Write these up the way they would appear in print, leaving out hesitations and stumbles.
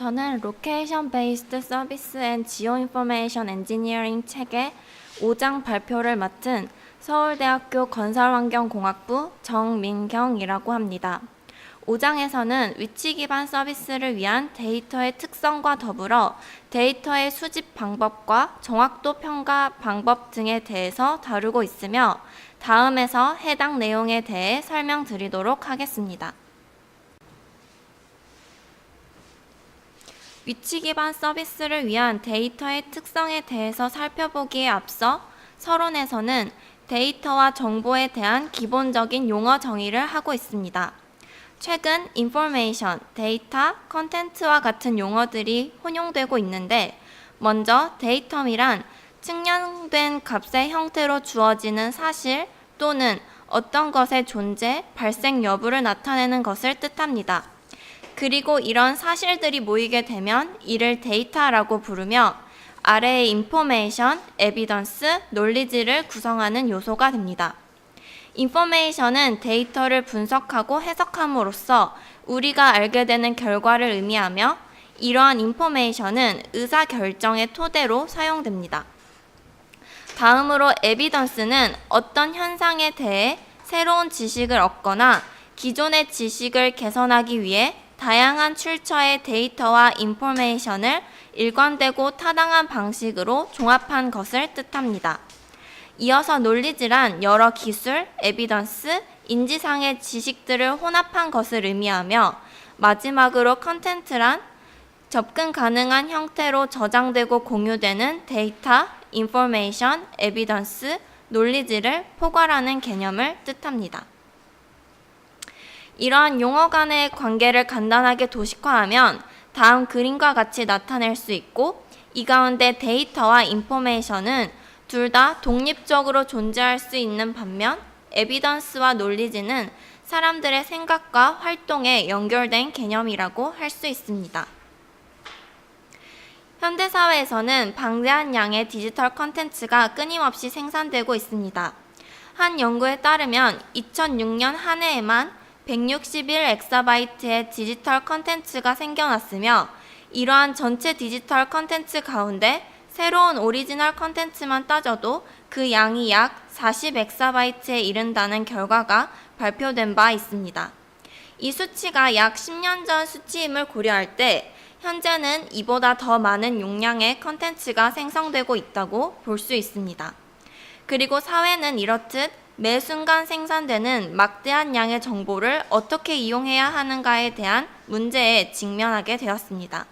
저는 Location Based Service and Geoinformation Engineering 책의 5장 발표를 맡은 서울대학교 건설환경공학부 정민경이라고 합니다. 5장에서는 위치 기반 서비스를 위한 데이터의 특성과 더불어 데이터의 수집 방법과 정확도 평가 방법 등에 대해서 다루고 있으며 다음에서 해당 내용에 대해 설명드리도록 하겠습니다. 위치 기반 서비스를 위한 데이터의 특성에 대해서 살펴보기에 앞서 서론에서는 데이터와 정보에 대한 기본적인 용어 정의를 하고 있습니다. 최근 information, 데이터, 컨텐츠와 같은 용어들이 혼용되고 있는데 먼저 데이텀이란 측량된 값의 형태로 주어지는 사실 또는 어떤 것의 존재, 발생 여부를 나타내는 것을 뜻합니다. 그리고 이런 사실들이 모이게 되면 이를 데이터라고 부르며 아래의 information, evidence, knowledge를 구성하는 요소가 됩니다. 인포메이션은 데이터를 분석하고 해석함으로써 우리가 알게 되는 결과를 의미하며 이러한 인포메이션은 의사결정의 토대로 사용됩니다. 다음으로 에비던스는 어떤 현상에 대해 새로운 지식을 얻거나 기존의 지식을 개선하기 위해 다양한 출처의 데이터와 인포메이션을 일관되고 타당한 방식으로 종합한 것을 뜻합니다. 이어서 놀리지란 여러 기술, 에비던스, 인지상의 지식들을 혼합한 것을 의미하며 마지막으로 컨텐츠란 접근 가능한 형태로 저장되고 공유되는 데이터, 인포메이션, 에비던스, 놀리지를 포괄하는 개념을 뜻합니다. 이러한 용어 간의 관계를 간단하게 도식화하면 다음 그림과 같이 나타낼 수 있고 이 가운데 데이터와 인포메이션은 둘 다 독립적으로 존재할 수 있는 반면 에비던스와 놀리지는 사람들의 생각과 활동에 연결된 개념이라고 할 수 있습니다. 현대사회에서는 방대한 양의 디지털 컨텐츠가 끊임없이 생산되고 있습니다. 한 연구에 따르면 2006년 한 해에만 161엑사바이트의 디지털 컨텐츠가 생겨났으며 이러한 전체 디지털 컨텐츠 가운데 새로운 오리지널 컨텐츠만 따져도 그 양이 약 40엑사바이트에 이른다는 결과가 발표된 바 있습니다. 이 수치가 약 10년 전 수치임을 고려할 때 현재는 이보다 더 많은 용량의 컨텐츠가 생성되고 있다고 볼 수 있습니다. 그리고 사회는 이렇듯 매 순간 생산되는 막대한 양의 정보를 어떻게 이용해야 하는가에 대한 문제에 직면하게 되었습니다.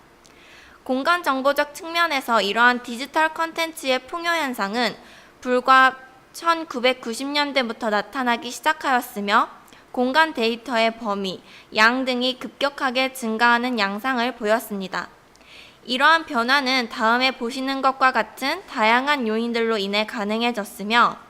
공간 정보적 측면에서 이러한 디지털 컨텐츠의 풍요 현상은 불과 1990년대부터 나타나기 시작하였으며 공간 데이터의 범위, 양 등이 급격하게 증가하는 양상을 보였습니다. 이러한 변화는 다음에 보시는 것과 같은 다양한 요인들로 인해 가능해졌으며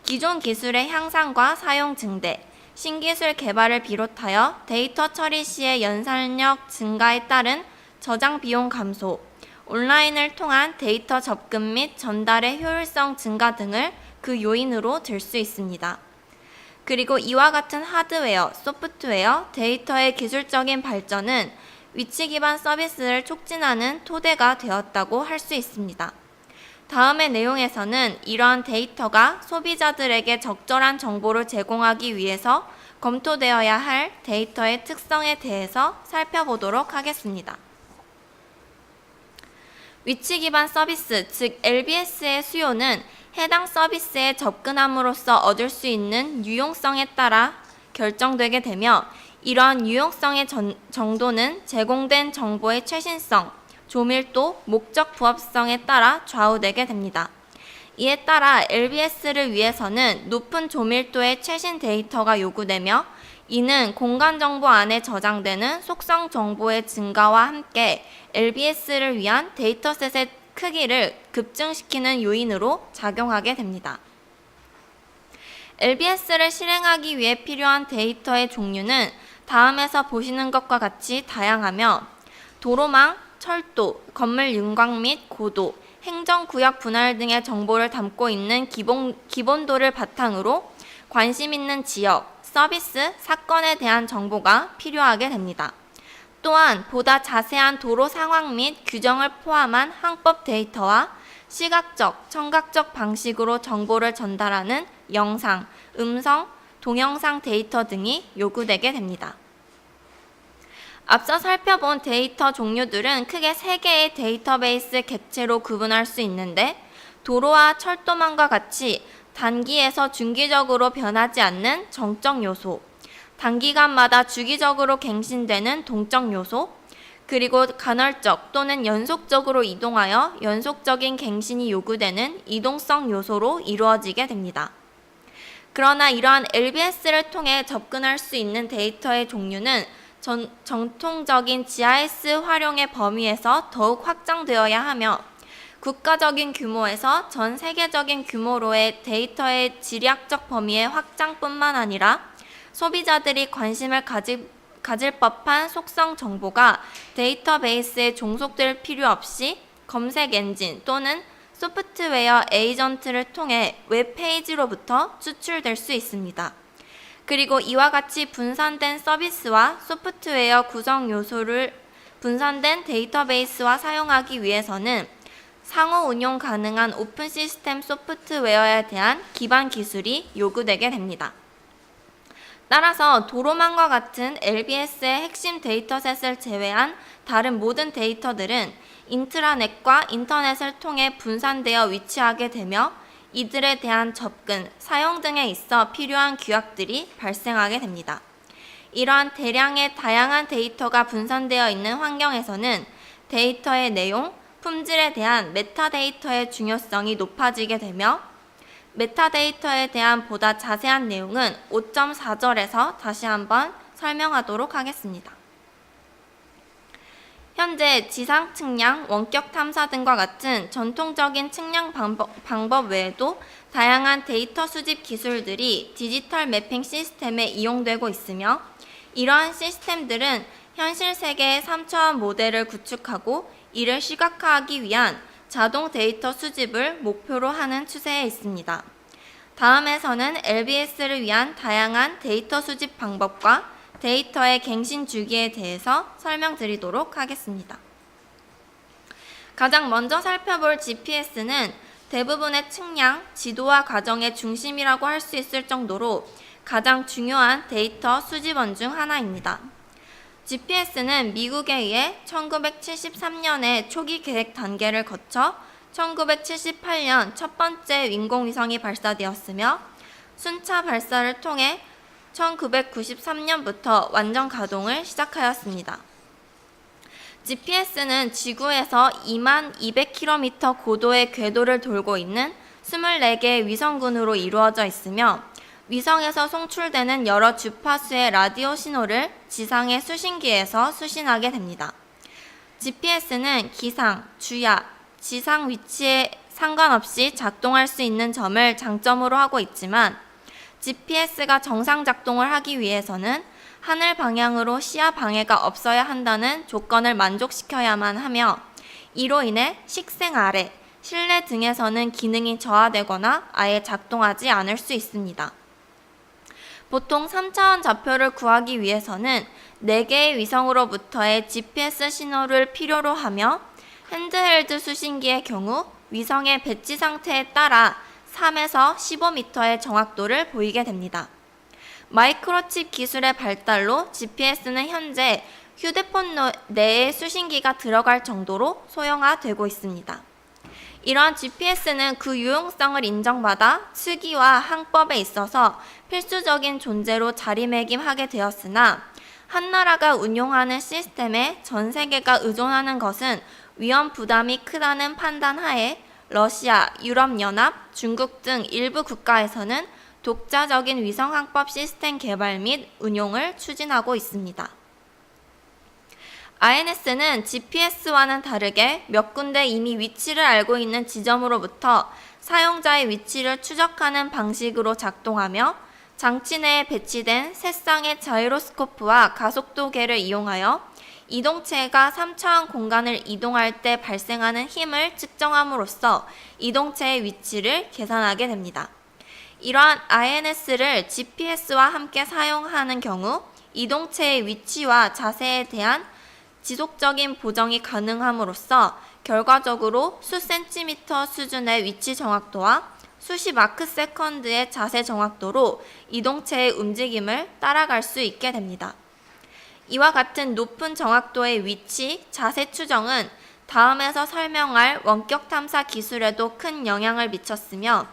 기존 기술의 향상과 사용 증대, 신기술 개발을 비롯하여 데이터 처리 시의 연산력 증가에 따른 저장 비용 감소, 온라인을 통한 데이터 접근 및 전달의 효율성 증가 등을 그 요인으로 들 수 있습니다. 그리고 이와 같은 하드웨어, 소프트웨어, 데이터의 기술적인 발전은 위치 기반 서비스를 촉진하는 토대가 되었다고 할 수 있습니다. 다음의 내용에서는 이러한 데이터가 소비자들에게 적절한 정보를 제공하기 위해서 검토되어야 할 데이터의 특성에 대해서 살펴보도록 하겠습니다. 위치 기반 서비스, 즉 LBS의 수요는 해당 서비스에 접근함으로써 얻을 수 있는 유용성에 따라 결정되게 되며 이러한 유용성의 정도는 제공된 정보의 최신성, 조밀도, 목적 부합성에 따라 좌우되게 됩니다. 이에 따라 LBS를 위해서는 높은 조밀도의 최신 데이터가 요구되며 이는 공간 정보 안에 저장되는 속성 정보의 증가와 함께 LBS를 위한 데이터셋의 크기를 급증시키는 요인으로 작용하게 됩니다. LBS를 실행하기 위해 필요한 데이터의 종류는 다음에서 보시는 것과 같이 다양하며 도로망, 철도, 건물 윤곽 및 고도, 행정구역 분할 등의 정보를 담고 있는 기본도를 바탕으로 관심 있는 지역, 서비스, 사건에 대한 정보가 필요하게 됩니다. 또한 보다 자세한 도로 상황 및 규정을 포함한 항법 데이터와 시각적, 청각적 방식으로 정보를 전달하는 영상, 음성, 동영상 데이터 등이 요구되게 됩니다. 앞서 살펴본 데이터 종류들은 크게 3개의 데이터베이스 객체로 구분할 수 있는데, 도로와 철도망과 같이 단기에서 중기적으로 변하지 않는 정적 요소, 단기간마다 주기적으로 갱신되는 동적 요소, 그리고 간헐적 또는 연속적으로 이동하여 연속적인 갱신이 요구되는 이동성 요소로 이루어지게 됩니다. 그러나 이러한 LBS를 통해 접근할 수 있는 데이터의 종류는 정통적인 GIS 활용의 범위에서 더욱 확장되어야 하며, 국가적인 규모에서 전 세계적인 규모로의 데이터의 지리학적 범위의 확장뿐만 아니라 소비자들이 관심을 가질 법한 속성 정보가 데이터베이스에 종속될 필요 없이 검색 엔진 또는 소프트웨어 에이전트를 통해 웹페이지로부터 추출될 수 있습니다. 그리고 이와 같이 분산된 서비스와 소프트웨어 구성 요소를 분산된 데이터베이스와 사용하기 위해서는 상호 운용 가능한 오픈 시스템 소프트웨어에 대한 기반 기술이 요구되게 됩니다. 따라서 도로망과 같은 LBS의 핵심 데이터셋을 제외한 다른 모든 데이터들은 인트라넷과 인터넷을 통해 분산되어 위치하게 되며, 이들에 대한 접근, 사용 등에 있어 필요한 규약들이 발생하게 됩니다. 이러한 대량의 다양한 데이터가 분산되어 있는 환경에서는 데이터의 내용, 품질에 대한 메타데이터의 중요성이 높아지게 되며, 메타데이터에 대한 보다 자세한 내용은 5.4절에서 다시 한번 설명하도록 하겠습니다. 현재 지상 측량, 원격 탐사 등과 같은 전통적인 측량 방법 외에도 다양한 데이터 수집 기술들이 디지털 매핑 시스템에 이용되고 있으며, 이러한 시스템들은 현실 세계의 3차원 모델을 구축하고 이를 시각화하기 위한 자동 데이터 수집을 목표로 하는 추세에 있습니다. 다음에서는 LBS를 위한 다양한 데이터 수집 방법과 데이터의 갱신 주기에 대해서 설명드리도록 하겠습니다. 가장 먼저 살펴볼 GPS는 대부분의 측량, 지도화 과정의 중심이라고 할 수 있을 정도로 가장 중요한 데이터 수집원 중 하나입니다. GPS는 미국에 의해 1973년에 초기 계획 단계를 거쳐 1978년 첫 번째 인공위성이 발사되었으며, 순차 발사를 통해 1993년부터 완전 가동을 시작하였습니다. GPS는 지구에서 22,200km 고도의 궤도를 돌고 있는 24개의 위성군으로 이루어져 있으며, 위성에서 송출되는 여러 주파수의 라디오 신호를 지상의 수신기에서 수신하게 됩니다. GPS는 기상, 주야, 지상 위치에 상관없이 작동할 수 있는 점을 장점으로 하고 있지만, GPS가 정상 작동을 하기 위해서는 하늘 방향으로 시야 방해가 없어야 한다는 조건을 만족시켜야만 하며, 이로 인해 식생 아래, 실내 등에서는 기능이 저하되거나 아예 작동하지 않을 수 있습니다. 보통 3차원 좌표를 구하기 위해서는 4개의 위성으로부터의 GPS 신호를 필요로 하며, 핸드헬드 수신기의 경우 위성의 배치 상태에 따라 3에서 15m의 정확도를 보이게 됩니다. 마이크로칩 기술의 발달로 GPS는 현재 휴대폰 내에 수신기가 들어갈 정도로 소형화되고 있습니다. 이러한 GPS는 그 유용성을 인정받아 수기와 항법에 있어서 필수적인 존재로 자리매김하게 되었으나, 한 나라가 운용하는 시스템에 전 세계가 의존하는 것은 위험 부담이 크다는 판단 하에 러시아, 유럽연합, 중국 등 일부 국가에서는 독자적인 위성항법 시스템 개발 및 운용을 추진하고 있습니다. INS는 GPS와는 다르게 몇 군데 이미 위치를 알고 있는 지점으로부터 사용자의 위치를 추적하는 방식으로 작동하며, 장치 내에 배치된 세 쌍의 자이로스코프와 가속도계를 이용하여 이동체가 3차원 공간을 이동할 때 발생하는 힘을 측정함으로써 이동체의 위치를 계산하게 됩니다. 이러한 INS를 GPS와 함께 사용하는 경우 이동체의 위치와 자세에 대한 지속적인 보정이 가능함으로써 결과적으로 수 센티미터 수준의 위치 정확도와 수십 마크세컨드의 자세 정확도로 이동체의 움직임을 따라갈 수 있게 됩니다. 이와 같은 높은 정확도의 위치, 자세 추정은 다음에서 설명할 원격 탐사 기술에도 큰 영향을 미쳤으며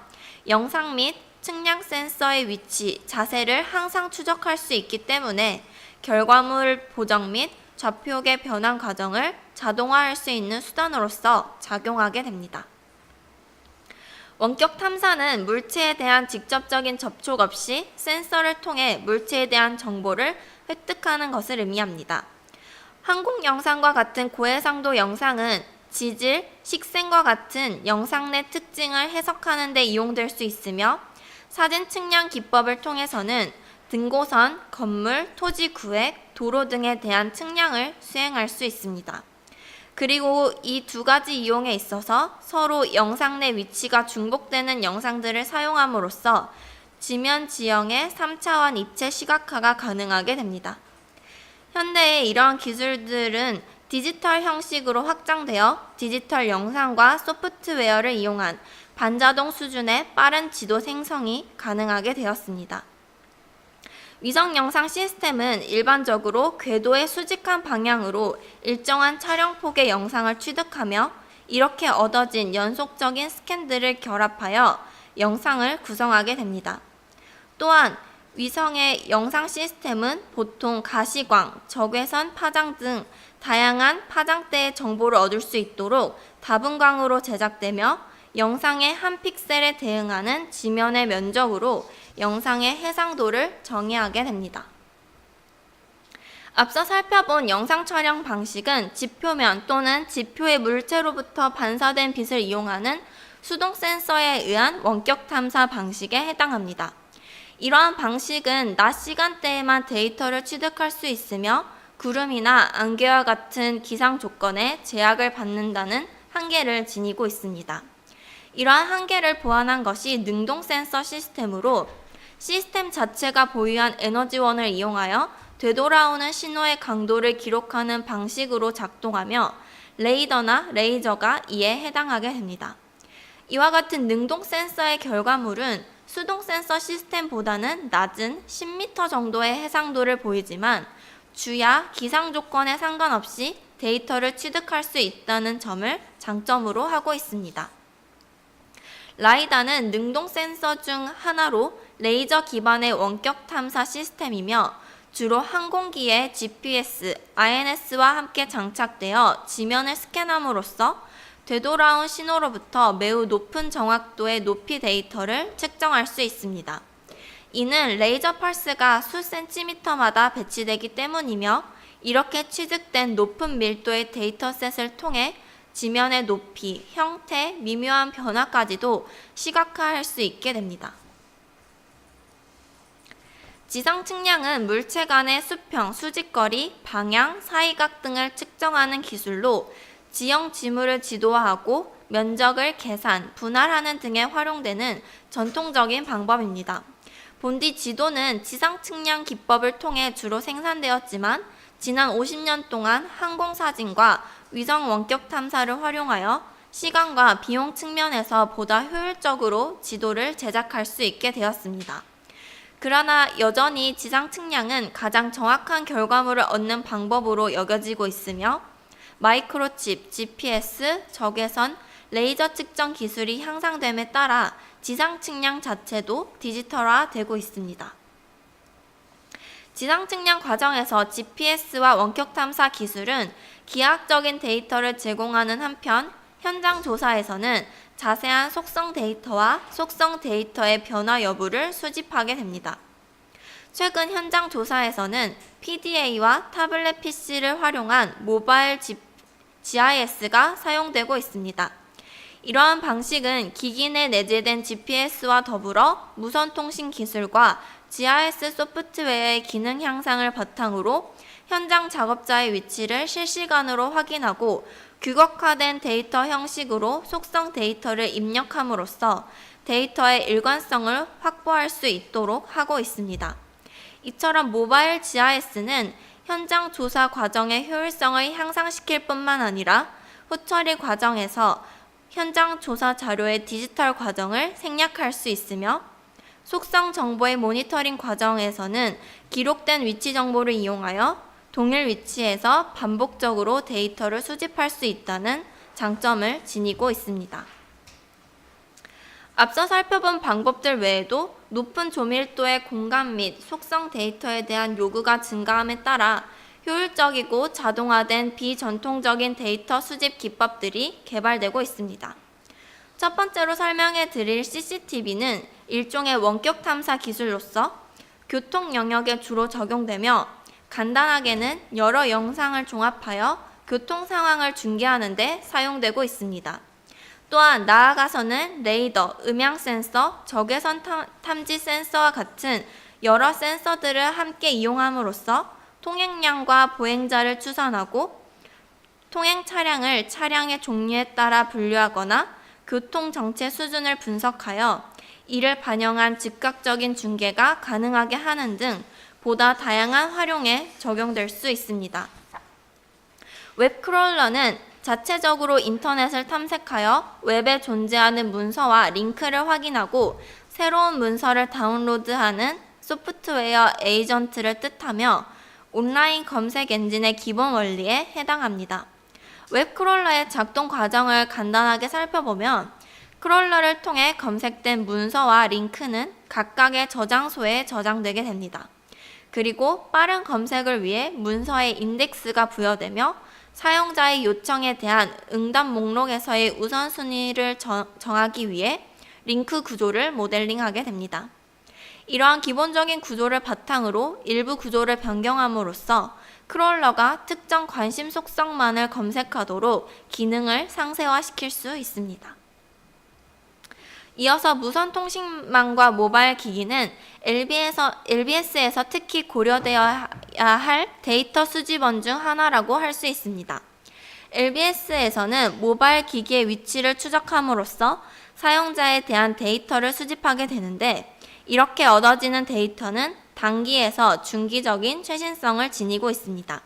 영상 및 측량 센서의 위치, 자세를 항상 추적할 수 있기 때문에 결과물 보정 및 좌표계 변환 과정을 자동화할 수 있는 수단으로서 작용하게 됩니다. 원격 탐사는 물체에 대한 직접적인 접촉 없이 센서를 통해 물체에 대한 정보를 획득하는 것을 의미합니다. 항공 영상과 같은 고해상도 영상은 지질, 식생과 같은 영상 내 특징을 해석하는 데 이용될 수 있으며 사진 측량 기법을 통해서는 등고선, 건물, 토지 구획, 도로 등에 대한 측량을 수행할 수 있습니다. 그리고 이 두 가지 이용에 있어서 서로 영상 내 위치가 중복되는 영상들을 사용함으로써 지면 지형의 3차원 입체 시각화가 가능하게 됩니다. 현대의 이러한 기술들은 디지털 형식으로 확장되어 디지털 영상과 소프트웨어를 이용한 반자동 수준의 빠른 지도 생성이 가능하게 되었습니다. 위성 영상 시스템은 일반적으로 궤도의 수직한 방향으로 일정한 촬영폭의 영상을 취득하며 이렇게 얻어진 연속적인 스캔들을 결합하여 영상을 구성하게 됩니다. 또한 위성의 영상 시스템은 보통 가시광, 적외선 파장 등 다양한 파장대의 정보를 얻을 수 있도록 다분광으로 제작되며 영상의 한 픽셀에 대응하는 지면의 면적으로 영상의 해상도를 정의하게 됩니다. 앞서 살펴본 영상 촬영 방식은 지표면 또는 지표의 물체로부터 반사된 빛을 이용하는 수동 센서에 의한 원격 탐사 방식에 해당합니다. 이러한 방식은 낮 시간대에만 데이터를 취득할 수 있으며 구름이나 안개와 같은 기상 조건에 제약을 받는다는 한계를 지니고 있습니다. 이러한 한계를 보완한 것이 능동 센서 시스템으로 시스템 자체가 보유한 에너지원을 이용하여 되돌아오는 신호의 강도를 기록하는 방식으로 작동하며 레이더나 레이저가 이에 해당하게 됩니다. 이와 같은 능동 센서의 결과물은 수동 센서 시스템보다는 낮은 10m 정도의 해상도를 보이지만 주야 기상 조건에 상관없이 데이터를 취득할 수 있다는 점을 장점으로 하고 있습니다. 라이다는 능동 센서 중 하나로 레이저 기반의 원격 탐사 시스템이며 주로 항공기에 GPS, INS와 함께 장착되어 지면을 스캔함으로써 되돌아온 신호로부터 매우 높은 정확도의 높이 데이터를 측정할 수 있습니다. 이는 레이저 펄스가 수 센티미터마다 배치되기 때문이며 이렇게 취득된 높은 밀도의 데이터셋을 통해 지면의 높이, 형태, 미묘한 변화까지도 시각화할 수 있게 됩니다. 지상 측량은 물체 간의 수평, 수직거리, 방향, 사이각 등을 측정하는 기술로 지형 지물을 지도화하고 면적을 계산, 분할하는 등에 활용되는 전통적인 방법입니다. 본디 지도는 지상 측량 기법을 통해 주로 생산되었지만 지난 50년 동안 항공사진과 위성 원격 탐사를 활용하여 시간과 비용 측면에서 보다 효율적으로 지도를 제작할 수 있게 되었습니다. 그러나 여전히 지상 측량은 가장 정확한 결과물을 얻는 방법으로 여겨지고 있으며 마이크로칩, GPS, 적외선, 레이저 측정 기술이 향상됨에 따라 지상 측량 자체도 디지털화되고 있습니다. 지상 측량 과정에서 GPS와 원격 탐사 기술은 기하학적인 데이터를 제공하는 한편 현장 조사에서는 자세한 속성 데이터와 속성 데이터의 변화 여부를 수집하게 됩니다. 최근 현장 조사에서는 PDA와 타블렛 PC를 활용한 모바일 GIS가 사용되고 있습니다. 이러한 방식은 기기 내 내재된 GPS와 더불어 무선통신 기술과 GIS 소프트웨어의 기능 향상을 바탕으로 현장 작업자의 위치를 실시간으로 확인하고 규격화된 데이터 형식으로 속성 데이터를 입력함으로써 데이터의 일관성을 확보할 수 있도록 하고 있습니다. 이처럼 모바일 GIS는 현장 조사 과정의 효율성을 향상시킬 뿐만 아니라 후처리 과정에서 현장 조사 자료의 디지털 과정을 생략할 수 있으며 속성 정보의 모니터링 과정에서는 기록된 위치 정보를 이용하여 동일 위치에서 반복적으로 데이터를 수집할 수 있다는 장점을 지니고 있습니다. 앞서 살펴본 방법들 외에도 높은 조밀도의 공간 및 속성 데이터에 대한 요구가 증가함에 따라 효율적이고 자동화된 비전통적인 데이터 수집 기법들이 개발되고 있습니다. 첫 번째로 설명해 드릴 CCTV는 일종의 원격 탐사 기술로서 교통 영역에 주로 적용되며 간단하게는 여러 영상을 종합하여 교통 상황을 중계하는 데 사용되고 있습니다. 또한 나아가서는 레이더, 음향 센서, 적외선 탐지 센서와 같은 여러 센서들을 함께 이용함으로써 통행량과 보행자를 추산하고 통행 차량을 차량의 종류에 따라 분류하거나 교통 정체 수준을 분석하여 이를 반영한 즉각적인 중계가 가능하게 하는 등 보다 다양한 활용에 적용될 수 있습니다. 웹크롤러는 자체적으로 인터넷을 탐색하여 웹에 존재하는 문서와 링크를 확인하고 새로운 문서를 다운로드하는 소프트웨어 에이전트를 뜻하며 온라인 검색 엔진의 기본 원리에 해당합니다. 웹크롤러의 작동 과정을 간단하게 살펴보면 크롤러를 통해 검색된 문서와 링크는 각각의 저장소에 저장되게 됩니다. 그리고 빠른 검색을 위해 문서에 인덱스가 부여되며 사용자의 요청에 대한 응답 목록에서의 우선순위를 정하기 위해 링크 구조를 모델링하게 됩니다. 이러한 기본적인 구조를 바탕으로 일부 구조를 변경함으로써 크롤러가 특정 관심 속성만을 검색하도록 기능을 상세화시킬 수 있습니다. 이어서 무선통신망과 모바일 기기는 LBS에서 특히 고려되어야 할 데이터 수집원 중 하나라고 할 수 있습니다. LBS에서는 모바일 기기의 위치를 추적함으로써 사용자에 대한 데이터를 수집하게 되는데 이렇게 얻어지는 데이터는 단기에서 중기적인 최신성을 지니고 있습니다.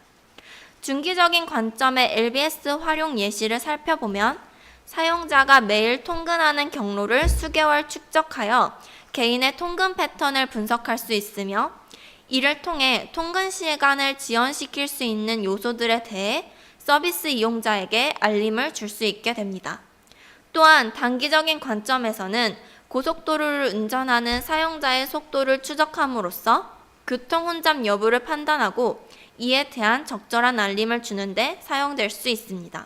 중기적인 관점의 LBS 활용 예시를 살펴보면 사용자가 매일 통근하는 경로를 수개월 축적하여 개인의 통근 패턴을 분석할 수 있으며 이를 통해 통근 시간을 지연시킬 수 있는 요소들에 대해 서비스 이용자에게 알림을 줄 수 있게 됩니다. 또한 단기적인 관점에서는 고속도로를 운전하는 사용자의 속도를 추적함으로써 교통 혼잡 여부를 판단하고 이에 대한 적절한 알림을 주는 데 사용될 수 있습니다.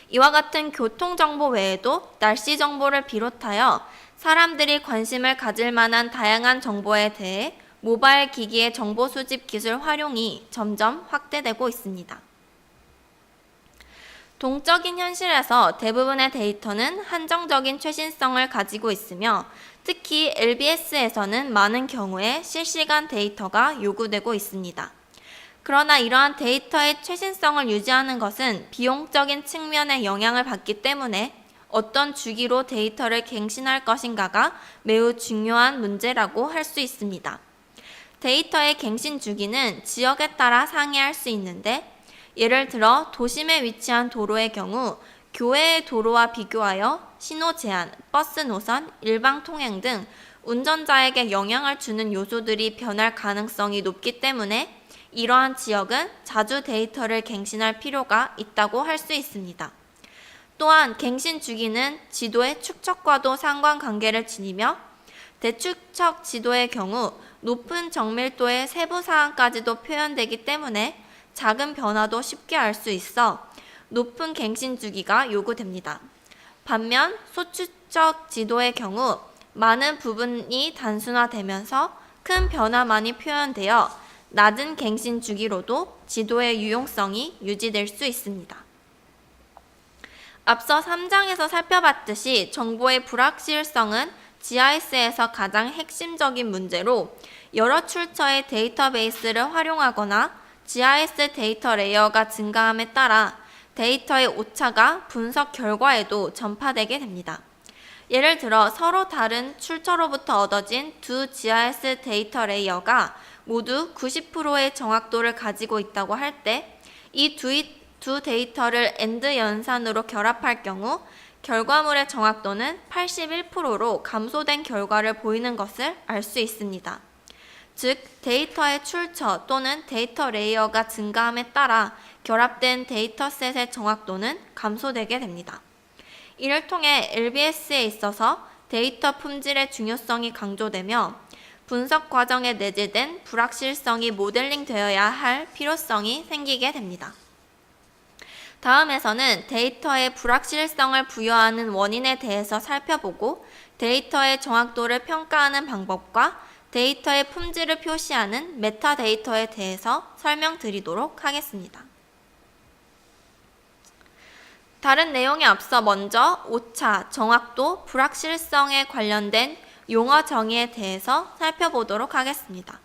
이와 같은 교통정보 외에도 날씨 정보를 비롯하여 사람들이 관심을 가질 만한 다양한 정보에 대해 모바일 기기의 정보 수집 기술 활용이 점점 확대되고 있습니다. 동적인 현실에서 대부분의 데이터는 한정적인 최신성을 가지고 있으며 특히 LBS에서는 많은 경우에 실시간 데이터가 요구되고 있습니다. 그러나 이러한 데이터의 최신성을 유지하는 것은 비용적인 측면에 영향을 받기 때문에 어떤 주기로 데이터를 갱신할 것인가가 매우 중요한 문제라고 할 수 있습니다. 데이터의 갱신 주기는 지역에 따라 상이할 수 있는데 예를 들어 도심에 위치한 도로의 경우 교외의 도로와 비교하여 신호 제한, 버스 노선, 일방 통행 등 운전자에게 영향을 주는 요소들이 변할 가능성이 높기 때문에 이러한 지역은 자주 데이터를 갱신할 필요가 있다고 할 수 있습니다. 또한 갱신 주기는 지도의 축척과도 상관관계를 지니며 대축척 지도의 경우 높은 정밀도의 세부 사항까지도 표현되기 때문에 작은 변화도 쉽게 알 수 있어 높은 갱신 주기가 요구됩니다. 반면 소축척 지도의 경우 많은 부분이 단순화되면서 큰 변화만이 표현되어 낮은 갱신 주기로도 지도의 유용성이 유지될 수 있습니다. 앞서 3장에서 살펴봤듯이 정보의 불확실성은 GIS에서 가장 핵심적인 문제로 여러 출처의 데이터베이스를 활용하거나 GIS 데이터 레이어가 증가함에 따라 데이터의 오차가 분석 결과에도 전파되게 됩니다. 예를 들어 서로 다른 출처로부터 얻어진 두 GIS 데이터 레이어가 모두 90%의 정확도를 가지고 있다고 할 때 이 두 데이터를 AND 연산으로 결합할 경우 결과물의 정확도는 81%로 감소된 결과를 보이는 것을 알 수 있습니다. 즉, 데이터의 출처 또는 데이터 레이어가 증가함에 따라 결합된 데이터셋의 정확도는 감소되게 됩니다. 이를 통해 LBS에 있어서 데이터 품질의 중요성이 강조되며 분석 과정에 내재된 불확실성이 모델링되어야 할 필요성이 생기게 됩니다. 다음에서는 데이터의 불확실성을 부여하는 원인에 대해서 살펴보고 데이터의 정확도를 평가하는 방법과 데이터의 품질을 표시하는 메타데이터에 대해서 설명드리도록 하겠습니다. 다른 내용에 앞서 먼저 오차, 정확도, 불확실성에 관련된 용어 정의에 대해서 살펴보도록 하겠습니다.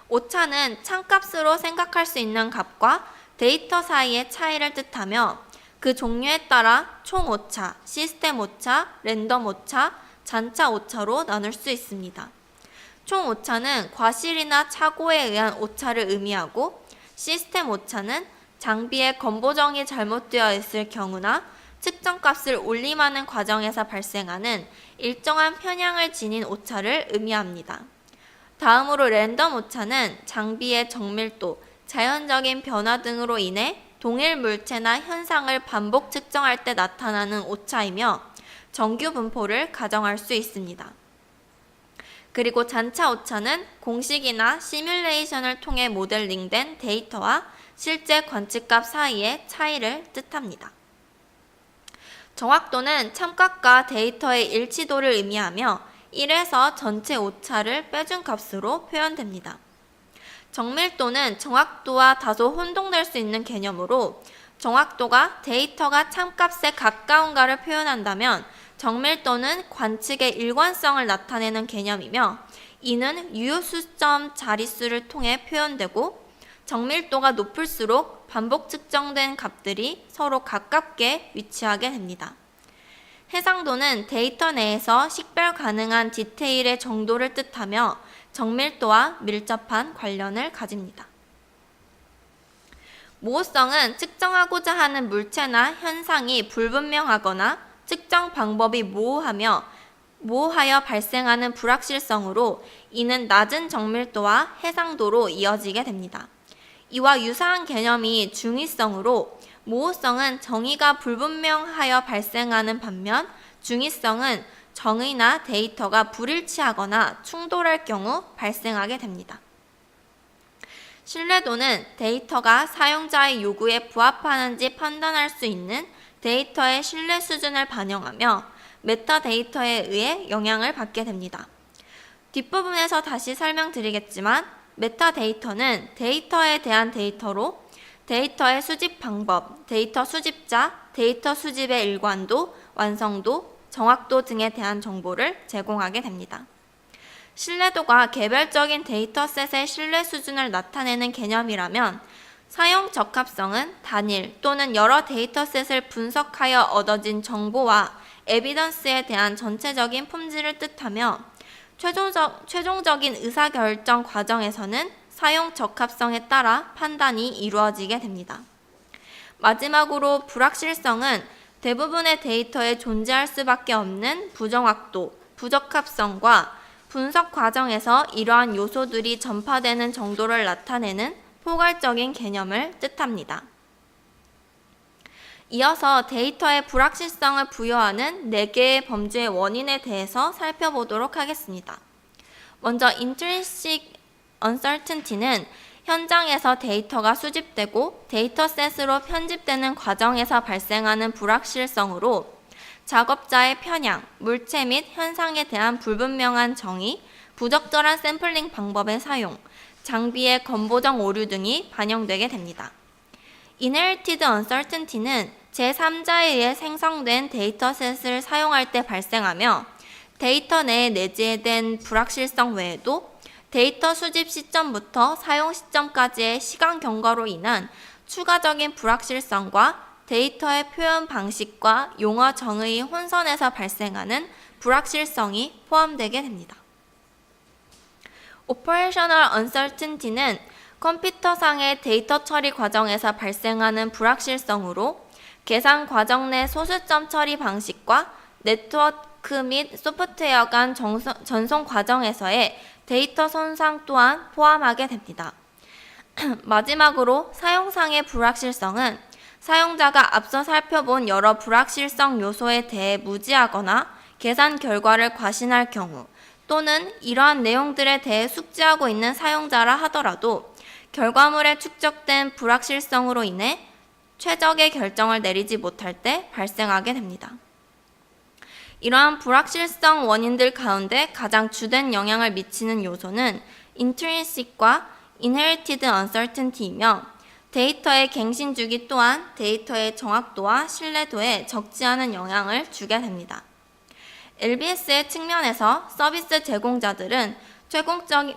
오차는 참값으로 생각할 수 있는 값과 데이터 사이의 차이를 뜻하며 그 종류에 따라 총 오차, 시스템 오차, 랜덤 오차, 잔차 오차로 나눌 수 있습니다. 총 오차는 과실이나 착오에 의한 오차를 의미하고 시스템 오차는 장비의 건보정이 잘못되어 있을 경우나 측정값을 올림하는 과정에서 발생하는 일정한 편향을 지닌 오차를 의미합니다. 다음으로 랜덤 오차는 장비의 정밀도, 자연적인 변화 등으로 인해 동일 물체나 현상을 반복 측정할 때 나타나는 오차이며 정규 분포를 가정할 수 있습니다. 그리고 잔차 오차는 공식이나 시뮬레이션을 통해 모델링된 데이터와 실제 관측값 사이의 차이를 뜻합니다. 정확도는 참값과 데이터의 일치도를 의미하며 1에서 전체 오차를 빼준 값으로 표현됩니다. 정밀도는 정확도와 다소 혼동될 수 있는 개념으로 정확도가 데이터가 참값에 가까운가를 표현한다면 정밀도는 관측의 일관성을 나타내는 개념이며 이는 유효수점 자릿수를 통해 표현되고 정밀도가 높을수록 반복 측정된 값들이 서로 가깝게 위치하게 됩니다. 해상도는 데이터 내에서 식별 가능한 디테일의 정도를 뜻하며 정밀도와 밀접한 관련을 가집니다. 모호성은 측정하고자 하는 물체나 현상이 불분명하거나 측정 방법이 모호하여 발생하는 불확실성으로 이는 낮은 정밀도와 해상도로 이어지게 됩니다. 이와 유사한 개념이 중의성으로 모호성은 정의가 불분명하여 발생하는 반면 중의성은 정의나 데이터가 불일치하거나 충돌할 경우 발생하게 됩니다. 신뢰도는 데이터가 사용자의 요구에 부합하는지 판단할 수 있는 데이터의 신뢰 수준을 반영하며 메타데이터에 의해 영향을 받게 됩니다. 뒷부분에서 다시 설명드리겠지만 메타데이터는 데이터에 대한 데이터로 데이터의 수집 방법, 데이터 수집자, 데이터 수집의 일관도, 완성도, 정확도 등에 대한 정보를 제공하게 됩니다. 신뢰도가 개별적인 데이터셋의 신뢰 수준을 나타내는 개념이라면 사용 적합성은 단일 또는 여러 데이터셋을 분석하여 얻어진 정보와 에비던스에 대한 전체적인 품질을 뜻하며 최종적인 의사결정 과정에서는 사용 적합성에 따라 판단이 이루어지게 됩니다. 마지막으로 불확실성은 대부분의 데이터에 존재할 수밖에 없는 부정확도, 부적합성과 분석 과정에서 이러한 요소들이 전파되는 정도를 나타내는 포괄적인 개념을 뜻합니다. 이어서 데이터의 불확실성을 부여하는 4개의 범주의 원인에 대해서 살펴보도록 하겠습니다. 먼저 Intrinsic Uncertainty는 현장에서 데이터가 수집되고 데이터셋으로 편집되는 과정에서 발생하는 불확실성으로 작업자의 편향, 물체 및 현상에 대한 불분명한 정의, 부적절한 샘플링 방법의 사용, 장비의 건보정 오류 등이 반영되게 됩니다. Inherited Uncertainty는 제3자에 의해 생성된 데이터셋을 사용할 때 발생하며 데이터 내에 내재된 불확실성 외에도 데이터 수집 시점부터 사용 시점까지의 시간 경과로 인한 추가적인 불확실성과 데이터의 표현 방식과 용어 정의의 혼선에서 발생하는 불확실성이 포함되게 됩니다. Operational Uncertainty는 컴퓨터상의 데이터 처리 과정에서 발생하는 불확실성으로 계산 과정 내 소수점 처리 방식과 네트워크 및 소프트웨어 간 전송 과정에서의 데이터 손상 또한 포함하게 됩니다. 마지막으로 사용상의 불확실성은 사용자가 앞서 살펴본 여러 불확실성 요소에 대해 무지하거나 계산 결과를 과신할 경우 또는 이러한 내용들에 대해 숙지하고 있는 사용자라 하더라도 결과물에 축적된 불확실성으로 인해 최적의 결정을 내리지 못할 때 발생하게 됩니다. 이러한 불확실성 원인들 가운데 가장 주된 영향을 미치는 요소는 intrinsic과 inherited uncertainty이며 데이터의 갱신 주기 또한 데이터의 정확도와 신뢰도에 적지 않은 영향을 주게 됩니다. LBS의 측면에서 서비스 제공자들은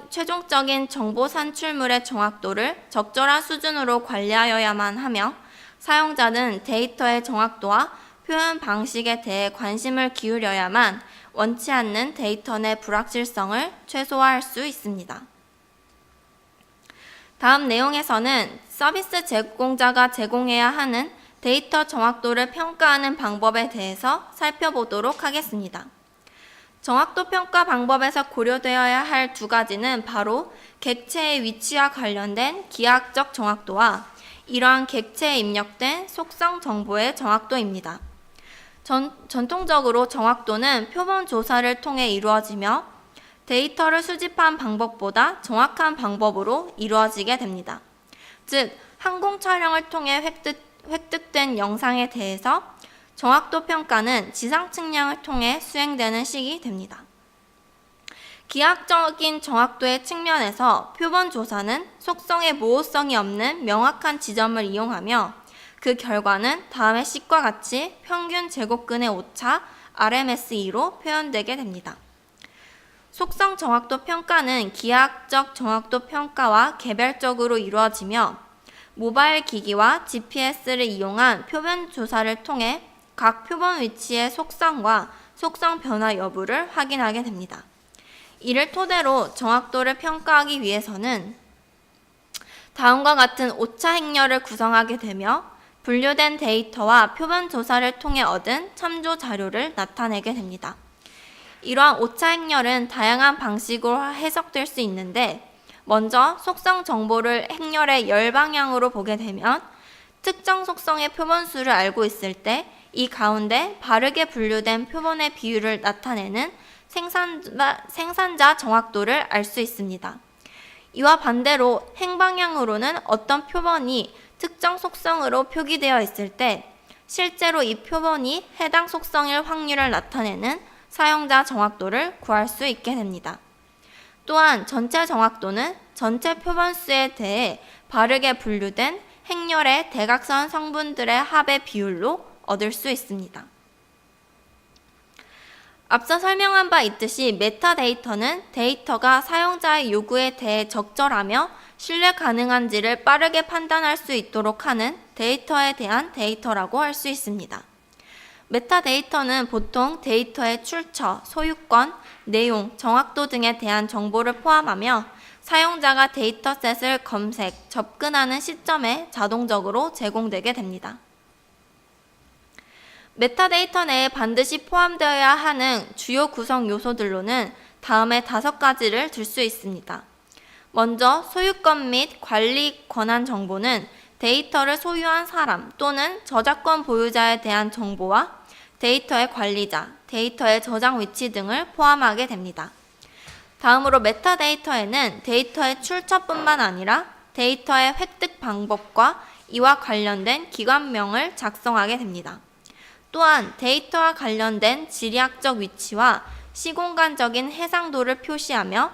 최종적인 정보 산출물의 정확도를 적절한 수준으로 관리하여야만 하며 사용자는 데이터의 정확도와 표현 방식에 대해 관심을 기울여야만 원치 않는 데이터 내 불확실성을 최소화할 수 있습니다. 다음 내용에서는 서비스 제공자가 제공해야 하는 데이터 정확도를 평가하는 방법에 대해서 살펴보도록 하겠습니다. 정확도 평가 방법에서 고려되어야 할 두 가지는 바로 객체의 위치와 관련된 기하학적 정확도와 이러한 객체에 입력된 속성 정보의 정확도입니다. 전통적으로 정확도는 표본 조사를 통해 이루어지며 데이터를 수집한 방법보다 정확한 방법으로 이루어지게 됩니다. 즉, 항공 촬영을 통해 획득된 영상에 대해서 정확도 평가는 지상 측량을 통해 수행되는 식이 됩니다. 기하학적인 정확도의 측면에서 표본 조사는 속성의 모호성이 없는 명확한 지점을 이용하며 그 결과는 다음의 식과 같이 평균 제곱근의 오차 RMSE로 표현되게 됩니다. 속성 정확도 평가는 기하학적 정확도 평가와 개별적으로 이루어지며 모바일 기기와 GPS를 이용한 표본 조사를 통해 각 표본 위치의 속성과 속성 변화 여부를 확인하게 됩니다. 이를 토대로 정확도를 평가하기 위해서는 다음과 같은 오차 행렬을 구성하게 되며 분류된 데이터와 표본 조사를 통해 얻은 참조 자료를 나타내게 됩니다. 이러한 오차 행렬은 다양한 방식으로 해석될 수 있는데 먼저 속성 정보를 행렬의 열방향으로 보게 되면 특정 속성의 표본수를 알고 있을 때 이 가운데 바르게 분류된 표본의 비율을 나타내는 생산자 정확도를 알 수 있습니다. 이와 반대로 행방향으로는 어떤 표본이 특정 속성으로 표기되어 있을 때 실제로 이 표본이 해당 속성일 확률을 나타내는 사용자 정확도를 구할 수 있게 됩니다. 또한 전체 정확도는 전체 표본수에 대해 바르게 분류된 행렬의 대각선 성분들의 합의 비율로 얻을 수 있습니다. 앞서 설명한 바 있듯이 메타데이터는 데이터가 사용자의 요구에 대해 적절하며 신뢰 가능한지를 빠르게 판단할 수 있도록 하는 데이터에 대한 데이터라고 할 수 있습니다. 메타데이터는 보통 데이터의 출처, 소유권, 내용, 정확도 등에 대한 정보를 포함하며 사용자가 데이터셋을 검색, 접근하는 시점에 자동적으로 제공되게 됩니다. 메타데이터 내에 반드시 포함되어야 하는 주요 구성 요소들로는 다음의 5가지를 들 수 있습니다. 먼저 소유권 및 관리 권한 정보는 데이터를 소유한 사람 또는 저작권 보유자에 대한 정보와 데이터의 관리자, 데이터의 저장 위치 등을 포함하게 됩니다. 다음으로 메타데이터에는 데이터의 출처뿐만 아니라 데이터의 획득 방법과 이와 관련된 기관명을 작성하게 됩니다. 또한 데이터와 관련된 지리학적 위치와 시공간적인 해상도를 표시하며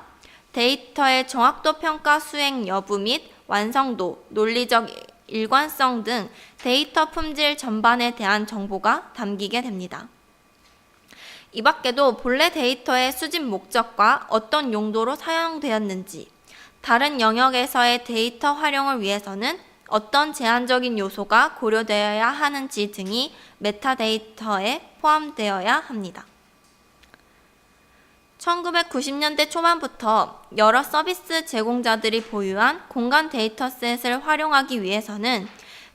데이터의 정확도 평가 수행 여부 및 완성도, 논리적 일관성 등 데이터 품질 전반에 대한 정보가 담기게 됩니다. 이 밖에도 본래 데이터의 수집 목적과 어떤 용도로 사용되었는지, 다른 영역에서의 데이터 활용을 위해서는 어떤 제한적인 요소가 고려되어야 하는지 등이 메타데이터에 포함되어야 합니다. 1990년대 초반부터 여러 서비스 제공자들이 보유한 공간 데이터셋을 활용하기 위해서는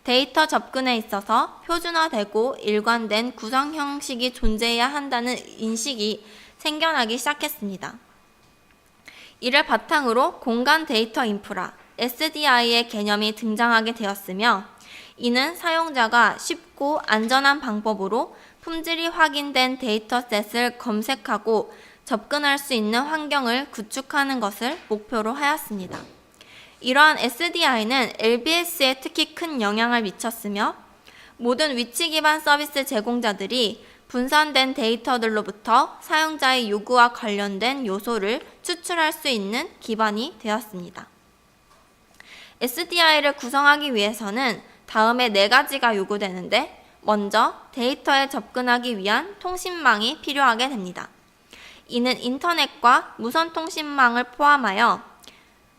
데이터 접근에 있어서 표준화되고 일관된 구성 형식이 존재해야 한다는 인식이 생겨나기 시작했습니다. 이를 바탕으로 공간 데이터 인프라, SDI의 개념이 등장하게 되었으며, 이는 사용자가 쉽고 안전한 방법으로 품질이 확인된 데이터셋을 검색하고 접근할 수 있는 환경을 구축하는 것을 목표로 하였습니다. 이러한 SDI는 LBS에 특히 큰 영향을 미쳤으며, 모든 위치 기반 서비스 제공자들이 분산된 데이터들로부터 사용자의 요구와 관련된 요소를 추출할 수 있는 기반이 되었습니다. SDI를 구성하기 위해서는 다음에 4가지가 요구되는데, 먼저 데이터에 접근하기 위한 통신망이 필요하게 됩니다. 이는 인터넷과 무선 통신망을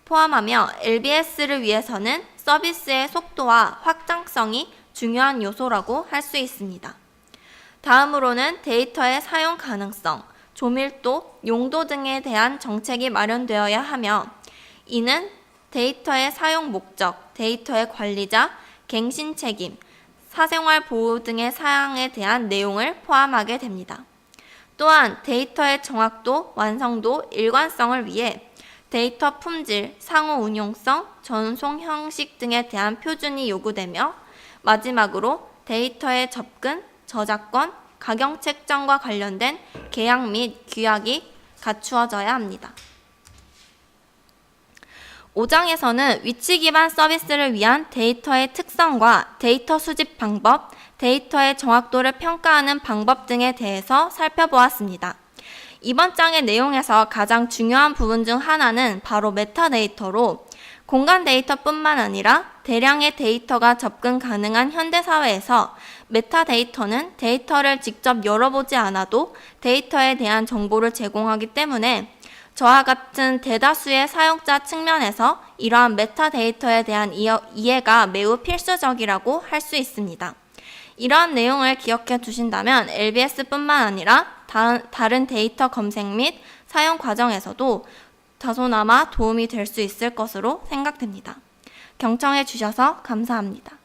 포함하며 LBS를 위해서는 서비스의 속도와 확장성이 중요한 요소라고 할 수 있습니다. 다음으로는 데이터의 사용 가능성, 조밀도, 용도 등에 대한 정책이 마련되어야 하며, 이는 데이터의 사용 목적, 데이터의 관리자, 갱신 책임, 사생활 보호 등의 사항에 대한 내용을 포함하게 됩니다. 또한 데이터의 정확도, 완성도, 일관성을 위해 데이터 품질, 상호 운용성, 전송 형식 등에 대한 표준이 요구되며, 마지막으로 데이터의 접근, 저작권, 가격 책정과 관련된 계약 및 규약이 갖추어져야 합니다. 5장에서는 위치 기반 서비스를 위한 데이터의 특성과 데이터 수집 방법, 데이터의 정확도를 평가하는 방법 등에 대해서 살펴보았습니다. 이번 장의 내용에서 가장 중요한 부분 중 하나는 바로 메타데이터로, 공간 데이터뿐만 아니라 대량의 데이터가 접근 가능한 현대사회에서 메타데이터는 데이터를 직접 열어보지 않아도 데이터에 대한 정보를 제공하기 때문에, 저와 같은 대다수의 사용자 측면에서 이러한 메타데이터에 대한 이해가 매우 필수적이라고 할 수 있습니다. 이러한 내용을 기억해 두신다면 LBS뿐만 아니라 다른 데이터 검색 및 사용 과정에서도 다소나마 도움이 될 수 있을 것으로 생각됩니다. 경청해 주셔서 감사합니다.